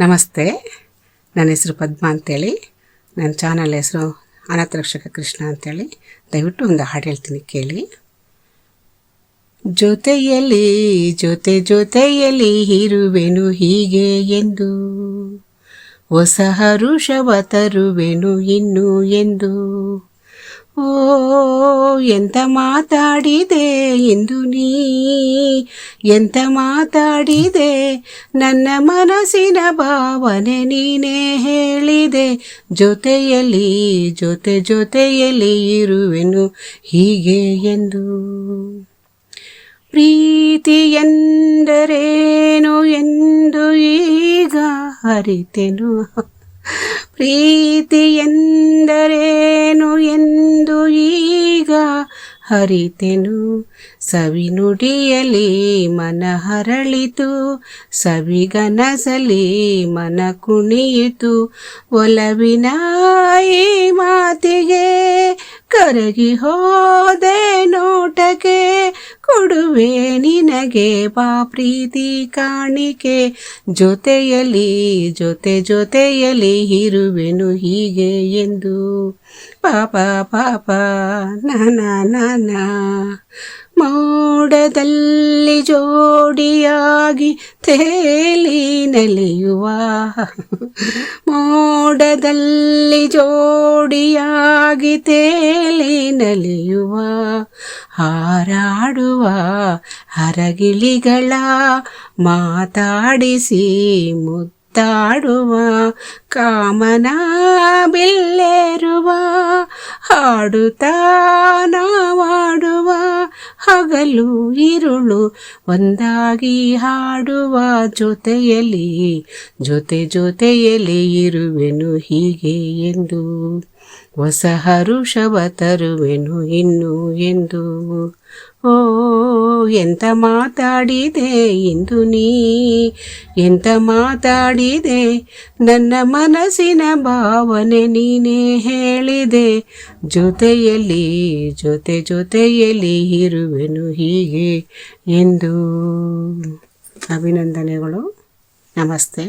ನಮಸ್ತೆ, ನನ್ನ ಹೆಸರು ಪದ್ಮ ಅಂತೇಳಿ. ನನ್ನ ಚಾನಲ್ ಹೆಸರು ಅನಾಥ ರಕ್ಷಕ ಕೃಷ್ಣ ಅಂತೇಳಿ. ದಯವಿಟ್ಟು ಒಂದು ಹಾಡು ಹೇಳ್ತೀನಿ ಕೇಳಿ. ಜೊತೆಯಲ್ಲಿ ಜೊತೆಯಲ್ಲಿ ಇರುವೆನು ಹೀಗೆ ಎಂದು, ಹೊಸ ಹರುಷವ ತರುವೆನು ಇನ್ನು ಎಂದು. ಓ ಎಂತ ಮಾತಾಡಿದೆ ಇಂದು ನೀ, ಎಂತ ಮಾತಾಡಿದೆ, ನನ್ನ ಮನಸ್ಸಿನ ಭಾವನೆ ನೀನೇ ಹೇಳಿದೆ. ಜೊತೆಯಲ್ಲಿ ಜೊತೆಯಲ್ಲಿ ಇರುವೆನು ಹೀಗೆ ಎಂದು. ಪ್ರೀತಿ ಎಂದರೇನು ಎಂದು ಈಗ ಅರಿತೆನು, ಪ್ರೀತಿ ಎಂದರೇನು ಎಂದು ಈಗ ಅರಿತೆನು. ಸವಿನುಡಿಯಲಿ ಮನ ಹರಳಿತು, ಸವಿಗನಸಲಿ ಮನ ಕುಣಿಯಿತು. ಒಲವಿನ ಈ ಮಾತಿಗೆ ಕರಗಿ ಹೋದೆ ನೋಟಕ್ಕೆ, ಕೊಡುವೆ ನಿನಗೆ ಬಾ ಪ್ರೀತಿ ಕಾಣಿಕೆ. ಜೊತೆಯಲ್ಲಿ ಜೊತೆಯಲ್ಲಿ ಇರುವೆನು ಹೀಗೆ ಎಂದು. ಪಾಪ ಪಾಪ ನಾನ ಮೋಡದಲ್ಲಿ ಜೋಡಿಯಾಗಿ ತೇಲಿ ನಲಿಯುವ, ಮೋಡದಲ್ಲಿ ಜೋಡಿಯಾಗಿ ತೇಲಿ ನಲಿಯುವ. ಹಾರಾಡುವ ಹರಗಿಳಿಗಳ ಮಾತಾಡಿಸಿ ಮುತ್ತಾಡುವ, ಕಾಮನ ಬಿಲ್ಲೇರುವ ಹಾಡುತ್ತಾ ನಾವಾಡುವ. ಹಗಲು ಇರುಳು ಒಂದಾಗಿ ಹಾಡುವ, ಜೊತೆಯಲ್ಲಿ ಜೊತೆಯಲ್ಲಿ ಇರುವೆನು ಹೀಗೆ ಎಂದು. ಹೊಸ ಹರುಷವ ತರುವೆನು ಇನ್ನು ಎಂದು. ಓ ಎಂತ ಮಾತಾಡಿದೆ ಇಂದು ನೀ, ಎಂತ ಮಾತಾಡಿದೆ, ನನ್ನ ಮನಸ್ಸಿನ ಭಾವನೆ ನೀನೇ ಹೇಳಿದೆ. ಜೊತೆಯಲ್ಲಿ ಜೊತೆಯಲ್ಲಿ ಇರುವೆನು ಹೀಗೆ ಎಂದು. ಅಭಿನಂದನೆಗಳು. ನಮಸ್ತೆ.